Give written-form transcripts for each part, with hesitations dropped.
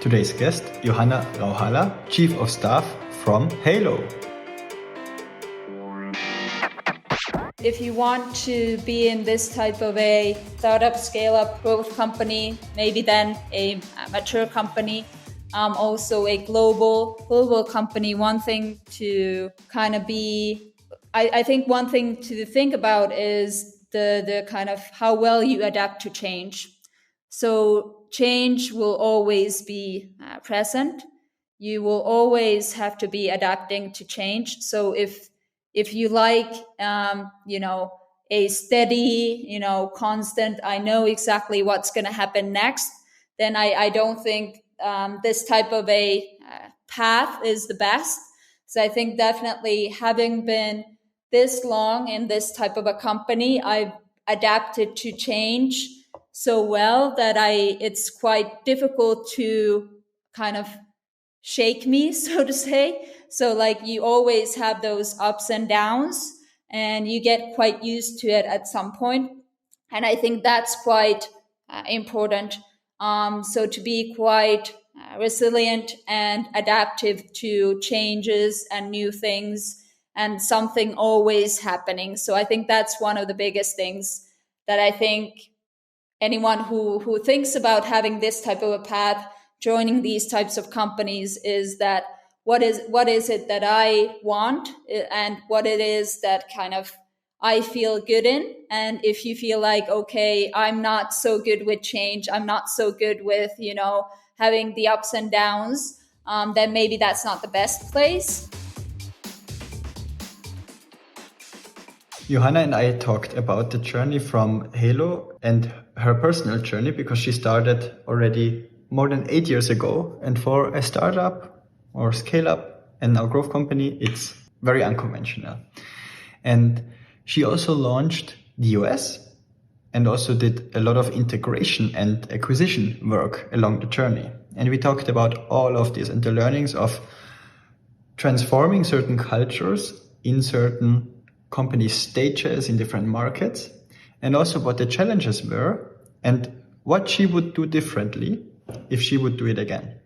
Today's guest, Johanna Rauhala, Chief of Staff from Haiilo. If you want to be in this type of a startup, scale-up growth company, maybe then a mature company, also a global company, one thing to kind of be, I think one thing to think about is the kind of how well you adapt to change. So change will always be present. You will always have to be adapting to change. So if you like, a steady, constant, I know exactly what's going to happen next, then I don't think this type of a path is the best. So I think definitely having been this long in this type of a company, I've adapted to change so well that it's quite difficult to kind of shake me, so to say. So like you always have those ups and downs and you get quite used to it at some point. And I think that's quite important. So to be quite resilient and adaptive to changes and new things and something always happening. So I think that's one of the biggest things that I think anyone who thinks about having this type of a path, joining these types of companies, is that what is it that I want and what it is that kind of I feel good in. And if you feel like, okay, I'm not so good with change, I'm not so good with, having the ups and downs, then maybe that's not the best place. Johanna and I talked about the journey from Haiilo and her personal journey because she started already more than 8 years ago. And for a startup or scale up and now growth company, it's very unconventional. And she also launched the US and also did a lot of integration and acquisition work along the journey. And we talked about all of this and the learnings of transforming certain cultures in certain company stages in different markets, and also what the challenges were and what she would do differently if she would do it again.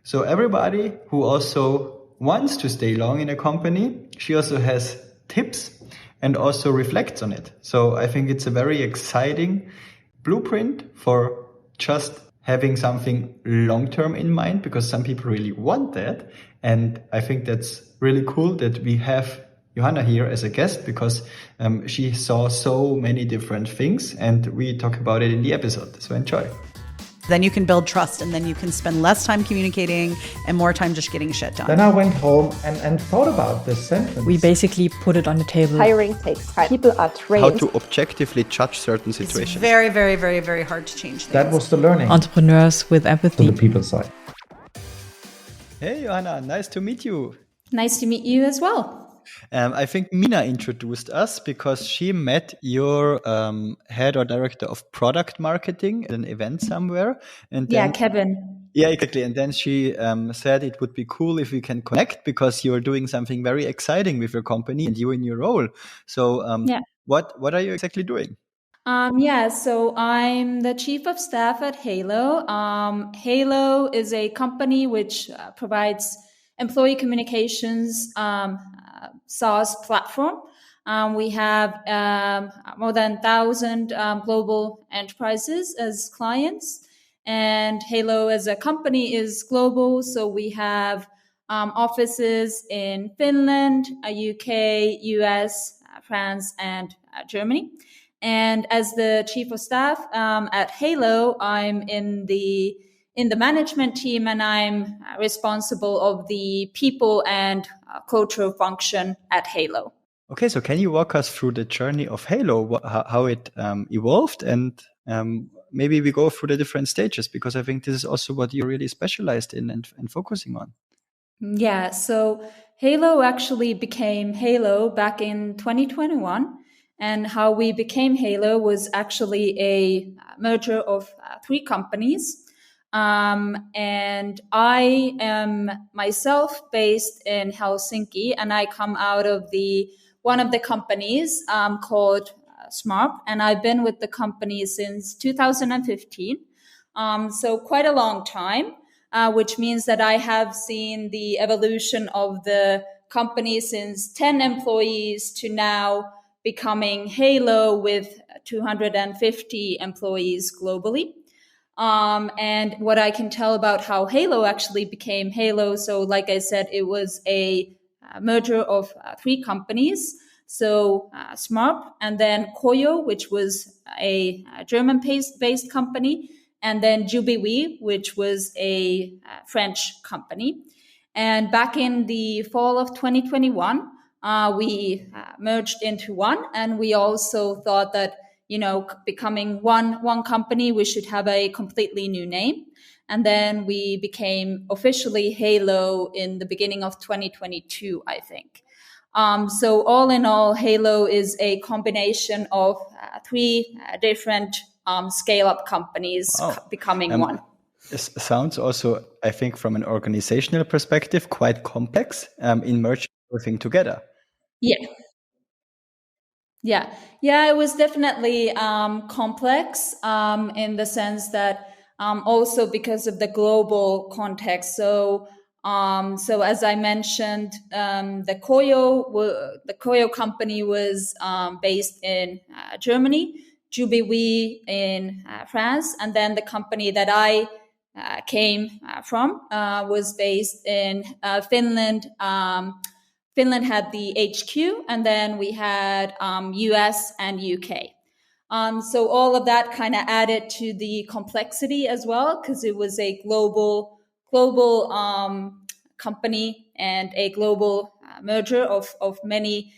So everybody who also wants to stay long in a company, she also has tips and also reflects on it. So I think it's a very exciting blueprint for just having something long-term in mind, because some people really want that. And I think that's really cool that we have Johanna here as a guest, because she saw so many different things and we talk about it in the episode. So enjoy. Then you can build trust and then you can spend less time communicating and more time just getting shit done. Then I went home and thought about this sentence. We basically put it on the table. Hiring takes time. People are trained. How to objectively judge certain situations. It's very, very, very, very hard to change things. That was the learning. Entrepreneurs with empathy. To the people side. Hey Johanna, nice to meet you. Nice to meet you as well. I think Mina introduced us because she met your head or director of product marketing at an event somewhere. And then, Kevin. Yeah, exactly. And then she said it would be cool if we can connect because you're doing something very exciting with your company and you in your role. So what are you exactly doing? So I'm the chief of staff at Haiilo. Haiilo is a company which provides employee communications SaaS platform. We have more than 1,000 global enterprises as clients. And Haiilo as a company is global. So we have offices in Finland, UK, US, France, and Germany. And as the chief of staff at Haiilo, I'm in the management team, and I'm responsible of the people and cultural function at Haiilo. Okay, so can you walk us through the journey of Haiilo, how it evolved, and maybe we go through the different stages, because I think this is also what you're really specialized in and focusing on. Yeah, so Haiilo actually became Haiilo back in 2021. And how we became Haiilo was actually a merger of 3 companies. And I am myself based in Helsinki, and I come out of one of the companies called Smarp, and I've been with the company since 2015. So quite a long time. which means that I have seen the evolution of the company since 10 employees to now becoming Haiilo with 250 employees globally. And what I can tell about how Haiilo actually became Haiilo, so like I said, it was a merger of 3 companies. So Smarp, and then Koyo, which was a German-based company, and then Jubilee, which was a French company. And back in the fall of 2021, we merged into one, and we also thought that, becoming one company, we should have a completely new name. And then we became officially Haiilo in the beginning of 2022, I think. So all in all, Haiilo is a combination of 3 different scale-up companies becoming one. It sounds also, I think, from an organizational perspective, quite complex in merging everything together. Yeah, it was definitely complex in the sense that also because of the global context. So as I mentioned, the Koyo company was based in Germany, Jubilee in France, and then the company that I came from was based in Finland. Finland had the HQ, and then we had US and UK. So all of that kind of added to the complexity as well, because it was a global company and a global merger of many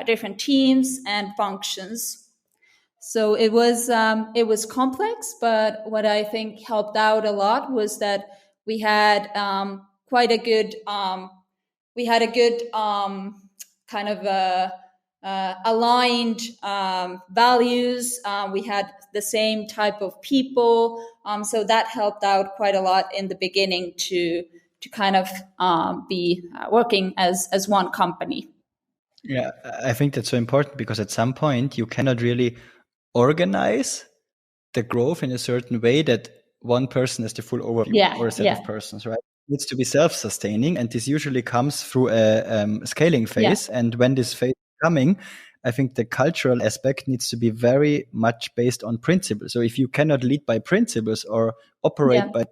different teams and functions. So it was complex, but what I think helped out a lot was that we had quite a good kind of aligned values. We had the same type of people, so that helped out quite a lot in the beginning to kind of be working as one company. Yeah, I think that's so important, because at some point you cannot really organize the growth in a certain way that one person has the full overview or a set of persons, right? It needs to be self-sustaining, and this usually comes through a scaling phase. And when this phase is coming, I think the cultural aspect needs to be very much based on principles. So if you cannot lead by principles or operate by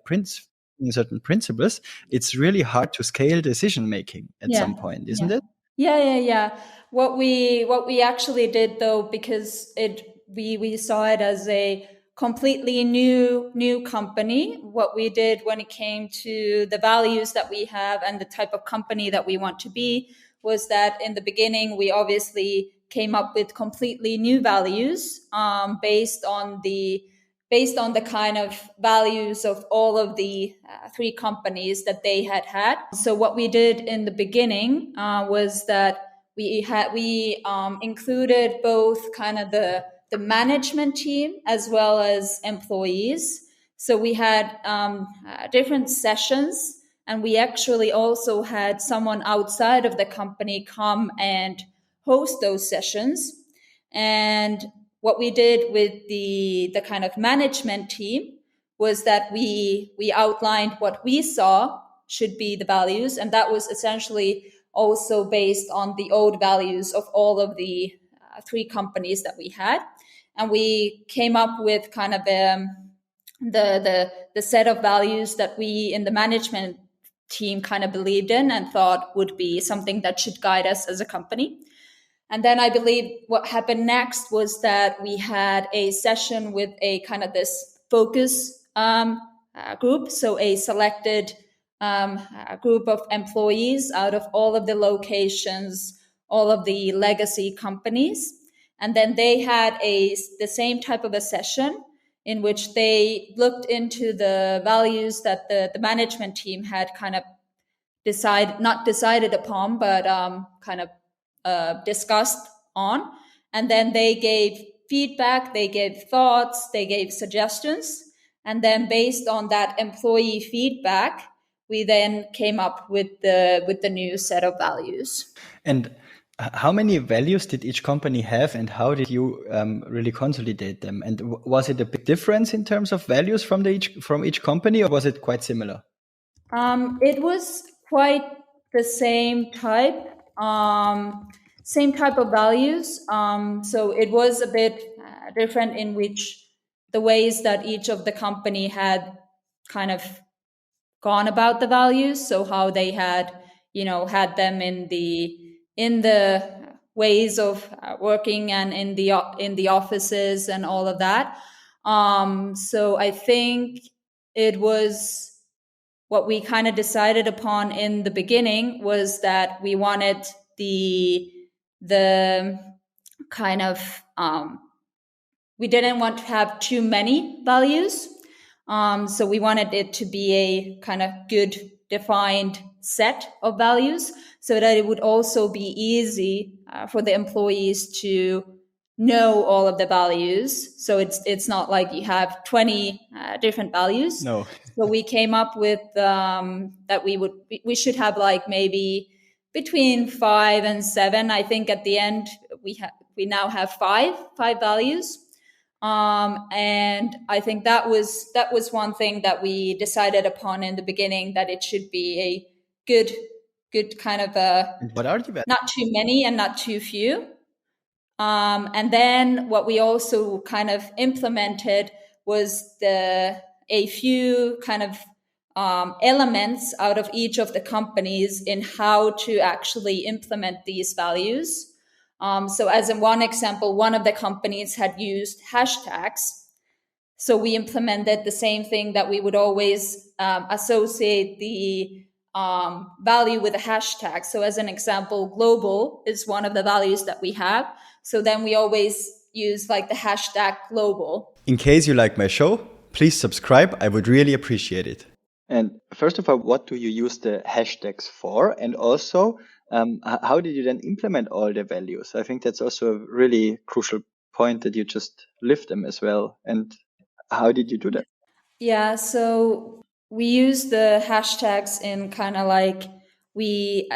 certain principles, it's really hard to scale decision making at some point, isn't it? Yeah. What we actually did, though, because we saw it as a completely new company, what we did when it came to the values that we have and the type of company that we want to be was that in the beginning we obviously came up with completely new values based on the kind of values of all of the 3 companies that they had. So what we did in the beginning was that we included both kind of the management team as well as employees. So we had different sessions, and we actually also had someone outside of the company come and host those sessions. And what we did with the kind of management team was that we outlined what we saw should be the values, and that was essentially also based on the old values of all of the 3 companies that we had. And we came up with kind of the set of values that we in the management team kind of believed in and thought would be something that should guide us as a company. And then I believe what happened next was that we had a session with a kind of this focus group, so a selected group of employees out of all of the locations, all of the legacy companies. And then they had the same type of a session in which they looked into the values that the management team had kind of not decided upon, but kind of discussed on. And then they gave feedback, they gave thoughts, they gave suggestions. And then based on that employee feedback, we then came up with the new set of values. And how many values did each company have, and how did you really consolidate them? And was it a big difference in terms of values from each company, or was it quite similar? It was quite the same type of values. So it was a bit different in which the ways that each of the company had kind of gone about the values. So how they had, had them in the ways of working and in the offices and all of that. So I think it was what we kind of decided upon in the beginning was that we wanted the kind of we didn't want to have too many values. So we wanted it to be a kind of good defined set of values so that it would also be easy for the employees to know all of the values. So it's not like you have 20 different values. No. So we came up with that we should have like maybe between 5 and 7. I think at the end we now have five values. And I think that was one thing that we decided upon in the beginning, that it should be a good kind of What are the not too many and not too few. And then what we also kind of implemented was a few kind of elements out of each of the companies in how to actually implement these values. So as in one example, one of the companies had used hashtags. So we implemented the same thing, that we would always associate the value with a hashtag. So as an example, global is one of the values that we have. So then we always use like the hashtag global. In case you like my show, please subscribe. I would really appreciate it. And first of all, what do you use the hashtags for? And also, how did you then implement all the values? I think that's also a really crucial point, that you just lift them as well. And how did you do that? Yeah, so we use the hashtags in kind of like we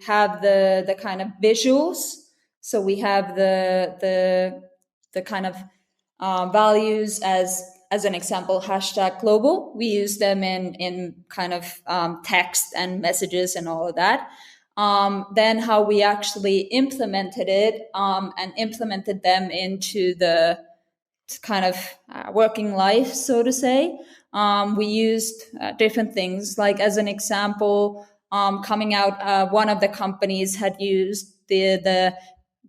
have the kind of visuals. So we have the kind of values as an example, hashtag global. We use them in kind of text and messages and all of that. Then how we actually implemented it and implemented them into the kind of working life, so to say. We used different things. Like as an example, coming out, one of the companies had used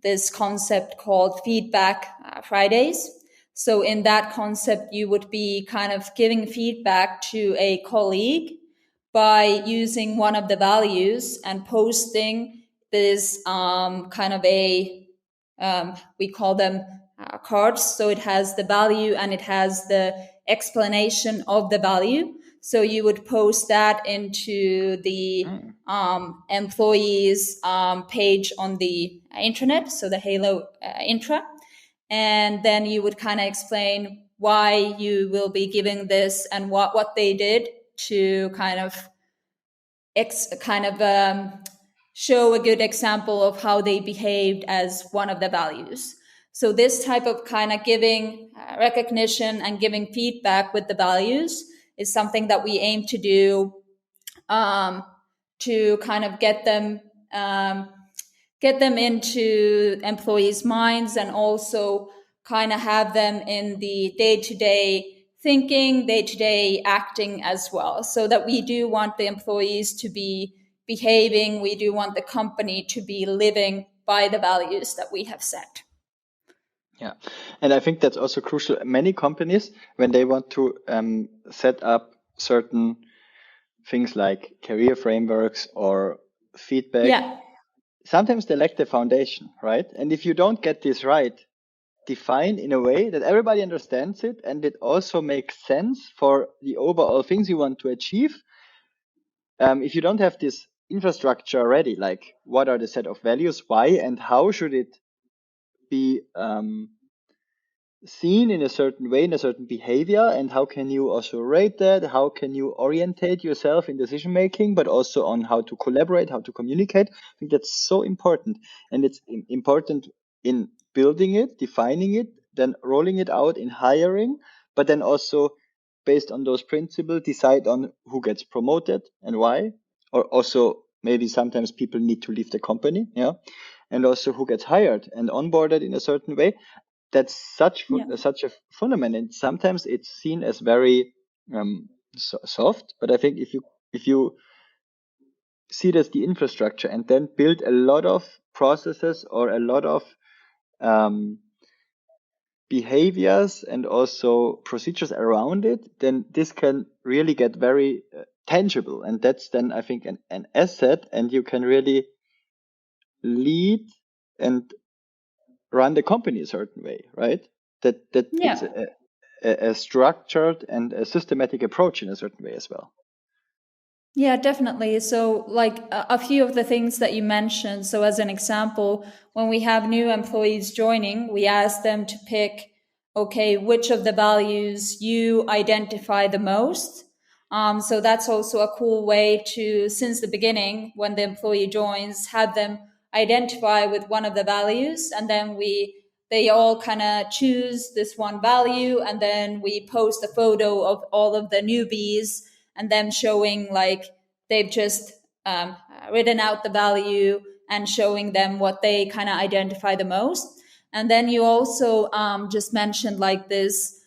this concept called feedback Fridays. So in that concept, you would be kind of giving feedback to a colleague by using one of the values and posting this kind of we call them cards. So it has the value and it has the explanation of the value. So you would post that into the employees page on the internet, so the Haiilo intra. And then you would kind of explain why you will be giving this and what they did to kind of show a good example of how they behaved as one of the values. So this type of kind of giving recognition and giving feedback with the values is something that we aim to do to kind of get them into employees' minds, and also kind of have them in the day-to-day thinking, day-to-day acting as well. So that we do want the employees to be behaving, we do want the company to be living by the values that we have set. Yeah, and I think that's also crucial. Many companies, when they want to set up certain things like career frameworks or feedback, sometimes they lack the foundation, right? And if you don't get this right, defined in a way that everybody understands it, and it also makes sense for the overall things you want to achieve, if you don't have this infrastructure ready, like what are the set of values, why, and how should it be seen in a certain way, in a certain behavior, and how can you also rate that, how can you orientate yourself in decision making, but also on how to collaborate, how to communicate. I think that's so important, and it's important in building it, defining it, then rolling it out in hiring, but then also based on those principles, decide on who gets promoted and why, or also maybe sometimes people need to leave the company, and also who gets hired and onboarded in a certain way. That's such a fundament, and sometimes it's seen as very soft. But I think if you see it as the infrastructure and then build a lot of processes or a lot of behaviors and also procedures around it, then this can really get very tangible, and that's then I think an asset, and you can really lead and run the company a certain way, right? That it's a structured and a systematic approach in a certain way as well. Yeah, definitely. So, like a few of the things that you mentioned. So, as an example, when we have new employees joining, we ask them to pick, okay, which of the values you identify the most. So that's also a cool way to, since the beginning, when the employee joins, have them identify with one of the values, and then they all kind of choose this one value, and then we post a photo of all of the newbies and them showing like they've just written out the value and showing them what they kind of identify the most. And then you also just mentioned like this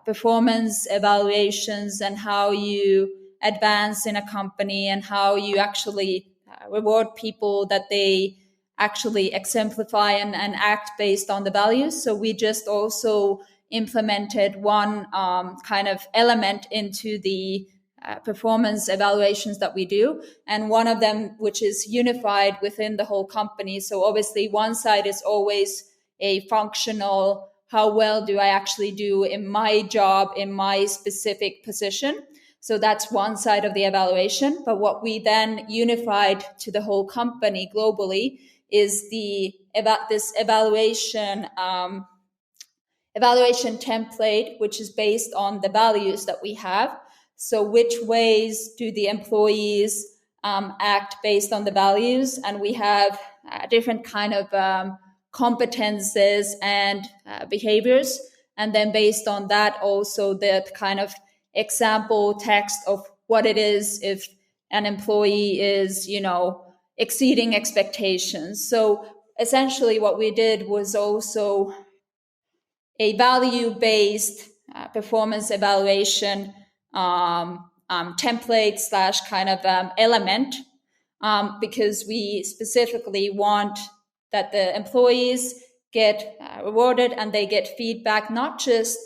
performance evaluations and how you advance in a company and how you actually reward people that they actually exemplify and act based on the values. So we just also implemented one kind of element into the performance evaluations that we do, and one of them which is unified within the whole company. So obviously one side is always a functional, how well do I actually do in my job in my specific position. So that's one side of the evaluation. But what we then unified to the whole company globally is this evaluation template, which is based on the values that we have. So which ways do the employees act based on the values? And we have different kind of competences and behaviors. And then based on that, also the kind of example text of what it is if an employee is, exceeding expectations. So essentially what we did was also a value-based performance evaluation template / kind of element, because we specifically want that the employees get rewarded and they get feedback, not just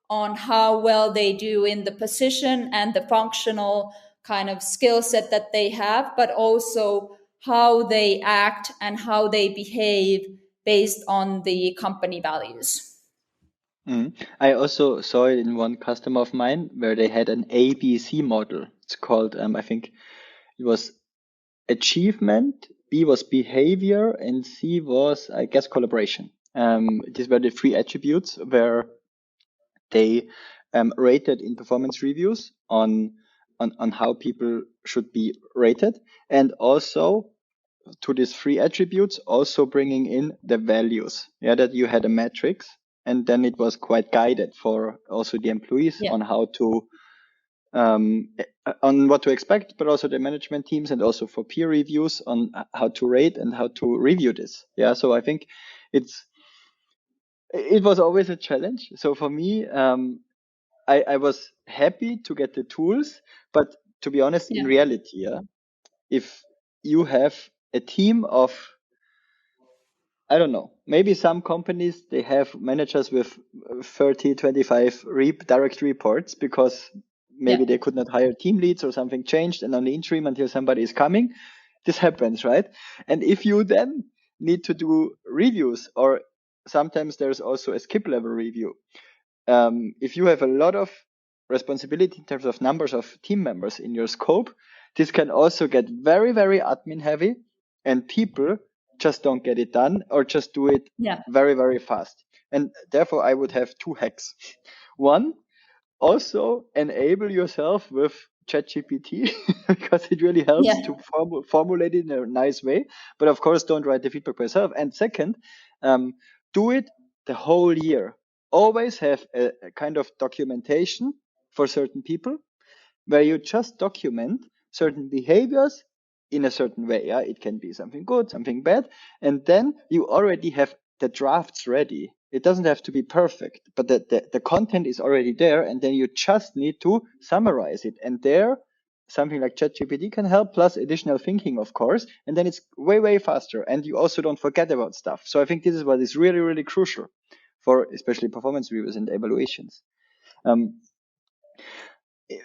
on how well they do in the position and the functional kind of skill set that they have, but also how they act and how they behave based on the company values. I also saw it in one customer of mine where they had an ABC model. It's called, I think it was achievement, B was behavior, and C was, I guess, collaboration. These were the 3 attributes where they rated in performance reviews on how people should be rated, and also to these 3 attributes, also bringing in the values. That you had a matrix, and then it was quite guided for also the employees on how to on what to expect, but also the management teams, and also for peer reviews on how to rate and how to review this. So I think it was always a challenge. So for me, I was happy to get the tools, but to be honest, in reality, if you have a team of, I don't know, maybe some companies, they have managers with 30, 25 direct reports because maybe they could not hire team leads or something changed, and on the interim until somebody is coming, this happens, right? And if you then need to do reviews, or sometimes there's also a skip level review, if you have a lot of responsibility in terms of numbers of team members in your scope, this can also get very, very admin heavy, and people just don't get it done or just do it very, very fast. And therefore, I would have 2 hacks. One, also enable yourself with ChatGPT because it really helps to formulate it in a nice way. But of course, don't write the feedback by yourself. And second, do it the whole year. Always have a kind of documentation for certain people, where you just document certain behaviors in a certain way. Yeah, it can be something good, something bad, and then you already have the drafts ready. It doesn't have to be perfect, but the content is already there, and then you just need to summarize it. And there, something like ChatGPT can help, plus additional thinking, of course, and then it's way, way faster. And you also don't forget about stuff. So I think this is what is really, really crucial for especially performance reviews and evaluations.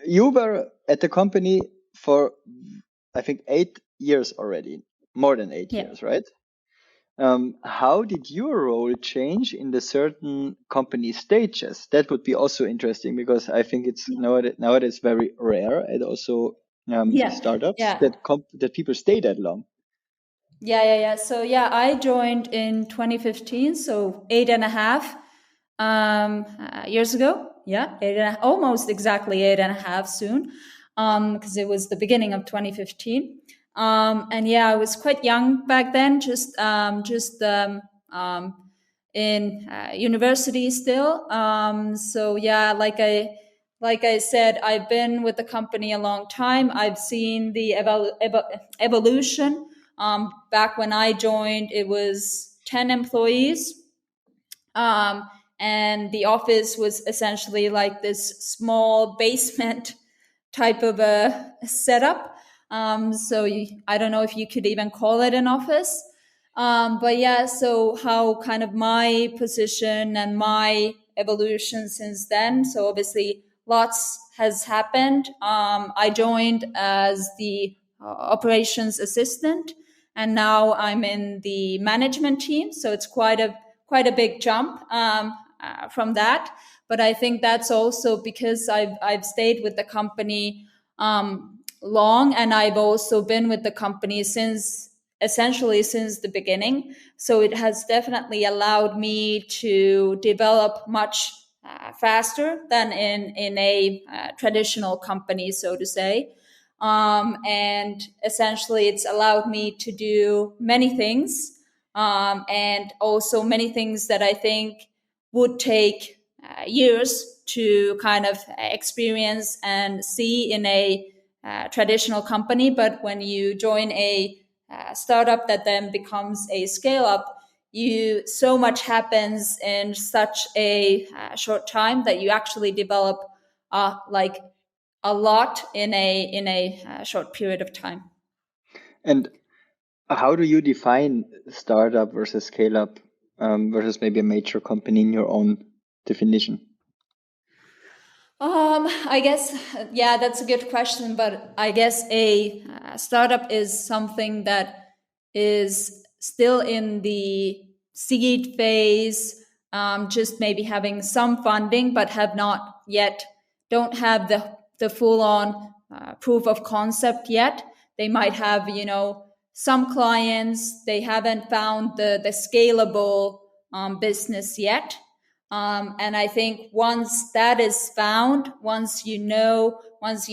You were at the company for, I think, 8 years already, more than 8 years, right? How did your role change in the certain company stages? That would be also interesting, because I think it's nowadays very rare, and also startups that people stay that long. Yeah. So I joined in 2015, so 8.5 years ago. Yeah, almost exactly 8.5 soon, because it was the beginning of 2015. And I was quite young back then, just in university still. So like I said, I've been with the company a long time. I've seen the evolution. Back when I joined, it was 10 employees. And the office was essentially like this small basement type of a setup. I don't know if you could even call it an office. So how kind of my position and my evolution since then. So obviously lots has happened. I joined as the operations assistant, and now I'm in the management team. So it's quite a big jump from that. But I think that's also because I've stayed with the company long, and I've also been with the company essentially since the beginning. So it has definitely allowed me to develop much faster than in a traditional company, so to say. And essentially, it's allowed me to do many things, and also many things that I think would take years to kind of experience and see in a traditional company. But when you join a startup that then becomes a scale up, so much happens in such a short time that you actually develop like a lot in a short period of time. And how do you define startup versus scale up versus maybe a major company in your own definition? I guess, that's a good question. But I guess a startup is something that is still in the seed phase, just maybe having some funding, but don't have the full on proof of concept yet. They might have, some clients, they haven't found the scalable business yet. And I think once that is found, once you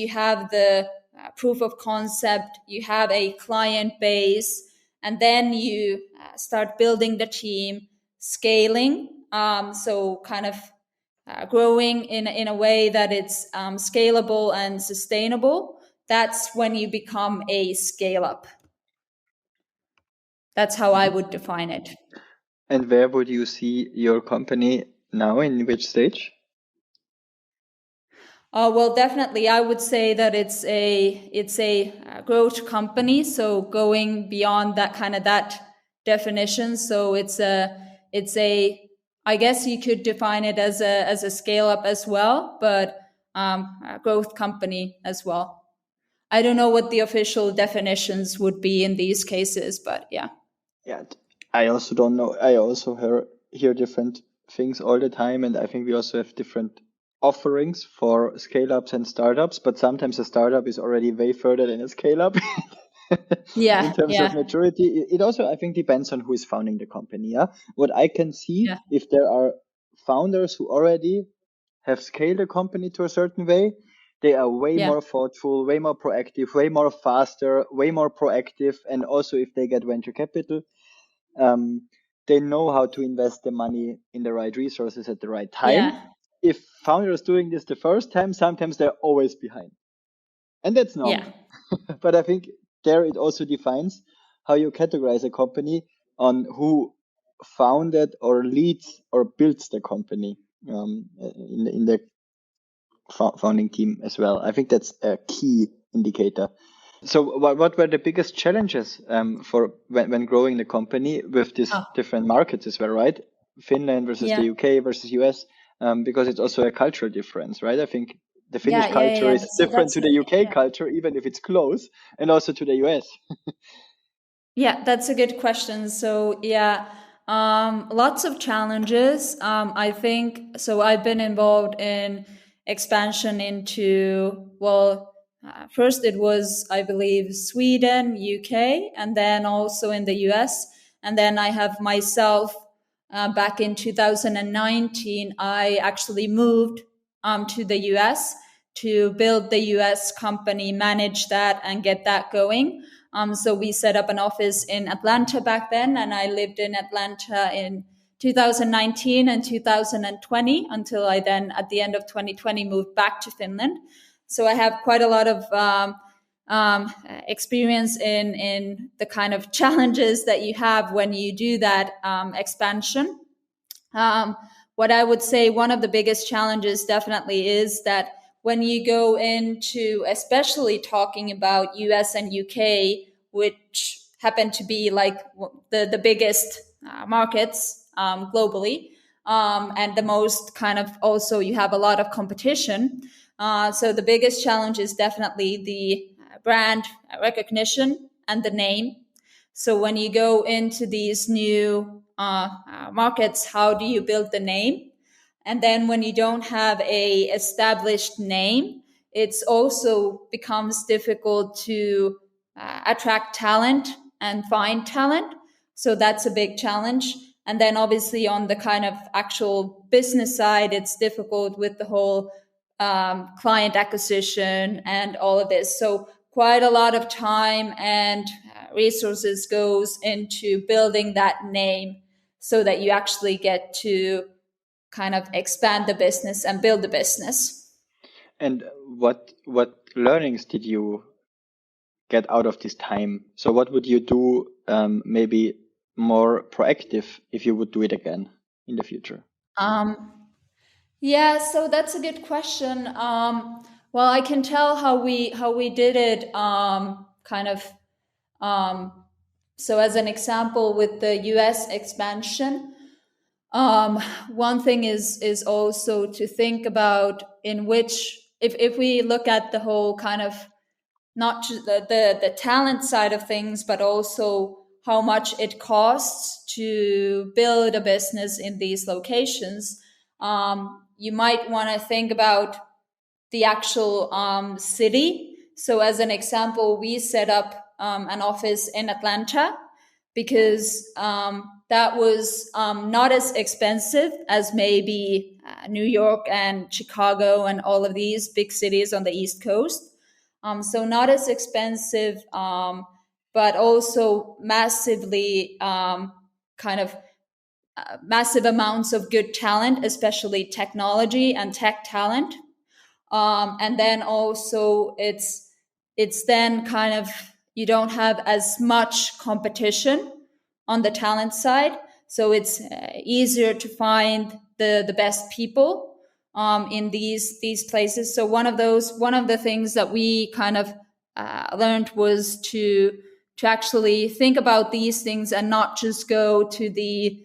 have the proof of concept, you have a client base, and then you start building the team, scaling. So kind of growing in a way that it's scalable and sustainable. That's when you become a scale up. That's how I would define it. And where would you see your company now? In which stage? Well, definitely, I would say that it's a growth company. So going beyond that definition. So it's a I guess you could define it as a scale up as well, but a growth company as well. I don't know what the official definitions would be in these cases, but yeah. Yeah, I also don't know. I also hear different things all the time, and I think we also have different offerings for scale ups and startups. But sometimes a startup is already way further than a scale up in terms of maturity. It also, I think, depends on who is founding the company. Yeah, what I can see, if there are founders who already have scaled a company to a certain way, they are way more thoughtful, way more proactive, way more faster, way more proactive. And also, if they get venture capital, they know how to invest the money in the right resources at the right time. Yeah. If founders doing this the first time, sometimes they're always behind. And that's normal. Yeah. But I think there it also defines how you categorize a company on who founded or leads or builds the company in the founding team as well. I think that's a key indicator. So what were the biggest challenges for when growing the company with these different markets as well, right? Finland versus the UK versus US, because it's also a cultural difference, right? I think the Finnish culture is different to the UK culture, even if it's close, and also to the US. Yeah, that's a good question. So lots of challenges. I think so. I've been involved in expansion into first it was, I believe, Sweden, UK, and then also in the US. And then I have myself back in 2019. I actually moved to the US to build the US company, manage that, and get that going. So we set up an office in Atlanta back then, and I lived in Atlanta in 2019 and 2020 until I then, at the end of 2020, moved back to Finland. So I have quite a lot of experience in the kind of challenges that you have when you do that expansion. What I would say one of the biggest challenges definitely is that when you go into, especially talking about US and UK, which happen to be like the biggest markets globally, and the most kind of, also you have a lot of competition. So the biggest challenge is definitely the brand recognition and the name. So when you go into these new markets, how do you build the name? And then when you don't have a established name, it's also becomes difficult to attract talent and find talent. So that's a big challenge. And then obviously on the kind of actual business side, it's difficult with the whole client acquisition and all of this. So quite a lot of time and resources goes into building that name so that you actually get to kind of expand the business and build the business. And what learnings did you get out of this time? So what would you do maybe more proactive if you would do it again in the future? Yeah, so that's a good question. Well, I can tell how we did it. Kind of. So as an example, with the U.S. expansion, one thing is also to think about in which, if we look at the whole kind of, not just the talent side of things, but also how much it costs to build a business in these locations. You might want to think about the actual city. So as an example, we set up an office in Atlanta because that was not as expensive as maybe New York and Chicago and all of these big cities on the East Coast. So not as expensive, but also massively kind of massive amounts of good talent, especially technology and tech talent. And then also it's then kind of, you don't have as much competition on the talent side, so it's easier to find the best people in these places. So one of the things that we kind of learned was to actually think about these things and not just go to the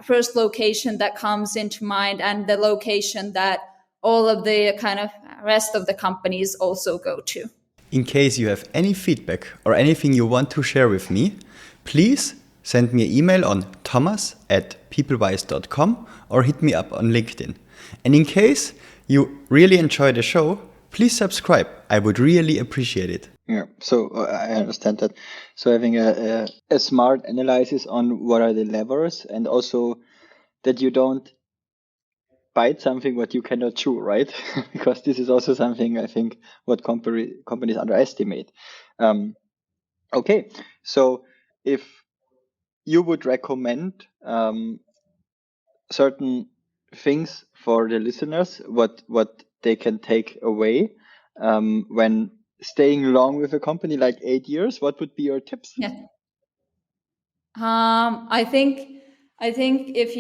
first location that comes into mind and the location that all of the kind of rest of the companies also go to. In case you have any feedback or anything you want to share with me, please send me an email on thomas@peoplewise.com or hit me up on LinkedIn. And in case you really enjoy the show, please subscribe. I would really appreciate it. Yeah, so I understand that. So having a smart analysis on what are the levers, and also that you don't bite something what you cannot chew, right? Because this is also something I think what companies underestimate. Okay, so if you would recommend certain things for the listeners, what they can take away when staying long with a company like 8 years? What would be your tips? Yeah. I think if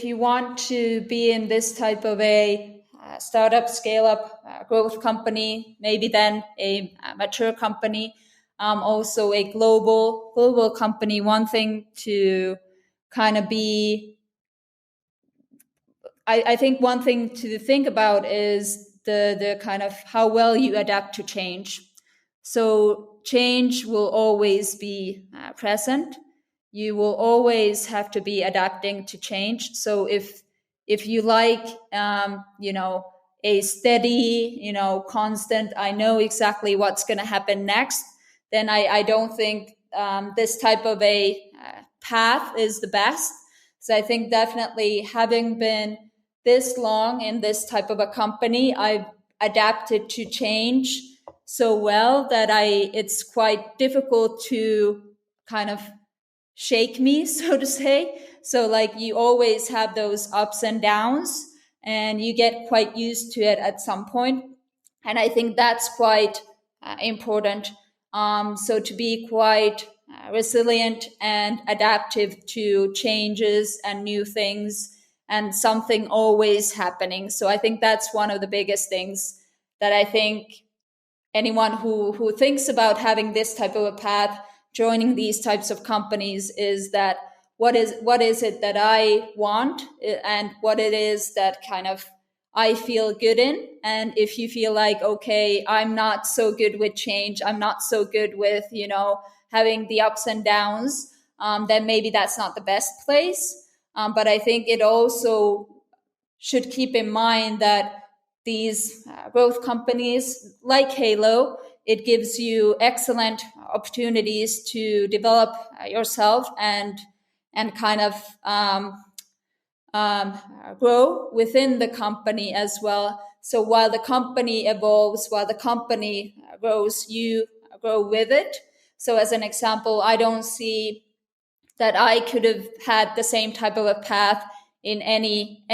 you want to be in this type of a startup, scale up, growth company, maybe then a mature company, also a global company, one thing to kind of be, I think one thing to think about is the kind of how well you adapt to change. So change will always be present. You will always have to be adapting to change. So if you like, a steady, constant, I know exactly what's going to happen next, then I don't think this type of a path is the best. So I think definitely having been this long in this type of a company, I've adapted to change so well that it's quite difficult to kind of shake me, so to say. So like you always have those ups and downs and you get quite used to it at some point. And I think that's quite important. So to be quite resilient and adaptive to changes and new things and something always happening. So I think that's one of the biggest things that I think anyone who thinks about having this type of a path, joining these types of companies, is that what is it that I want and what it is that kind of I feel good in. And if you feel like, okay, I'm not so good with change, I'm not so good with, having the ups and downs, then maybe that's not the best place. But I think it also should keep in mind that these growth companies like Haiilo, it gives you excellent opportunities to develop yourself and kind of grow within the company as well. So while the company evolves, while the company grows, you grow with it. So as an example, I don't see that I could have had the same type of a path in any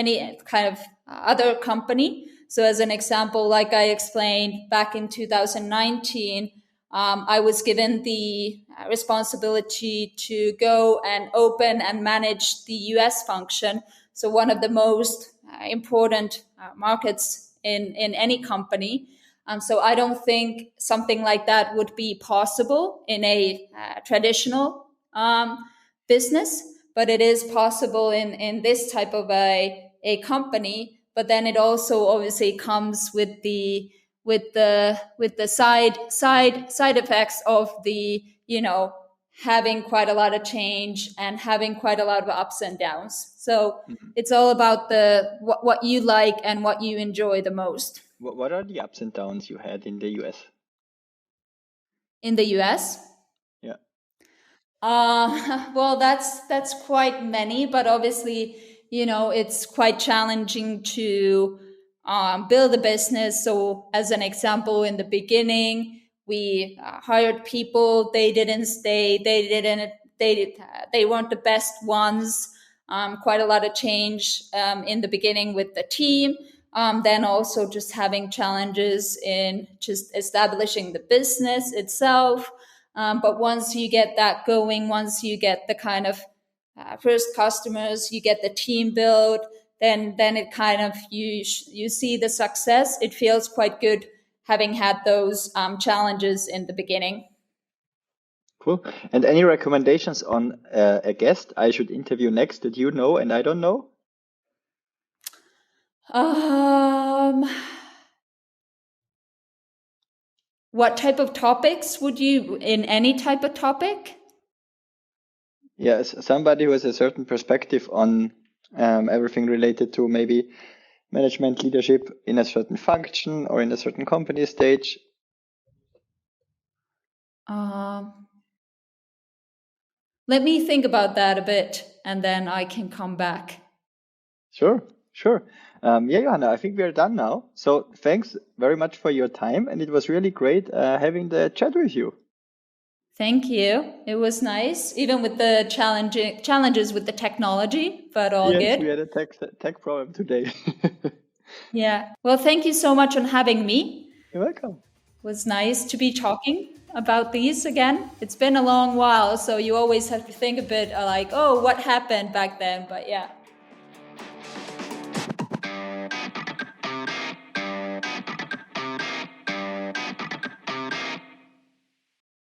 kind of other company. So as an example, like I explained back in 2019, I was given the responsibility to go and open and manage the US function. So one of the most important markets in any company. So I don't think something like that would be possible in a traditional business, but it is possible in this type of a company. But then it also obviously comes with the side effects of the having quite a lot of change and having quite a lot of ups and downs. So it's all about what you like and what you enjoy the most. What are the ups and downs you had in the US? In the US? Yeah. Well, that's quite many, but obviously, it's quite challenging to build a business. So, as an example, in the beginning, we hired people. They didn't stay. They weren't the best ones. Quite a lot of change in the beginning with the team. Then also just having challenges in just establishing the business itself. But once you get that going, once you get the kind of first customers, you get the team built, then it kind of you see the success. It feels quite good having had those challenges in the beginning. Cool. And any recommendations on a guest I should interview next that you know and I don't know? What type of topics would you, in any type of topic? Yes, somebody who has a certain perspective on everything related to maybe management leadership in a certain function or in a certain company stage. Let me think about that a bit and then I can come back. Sure. Yeah, Johanna, I think we are done now. So thanks very much for your time. And it was really great having the chat with you. Thank you. It was nice, even with the challenges with the technology, but all yes, good. We had a tech problem today. Yeah. Well, thank you so much on having me. You're welcome. It was nice to be talking about these again. It's been a long while, so you always have to think a bit like, oh, what happened back then? But yeah.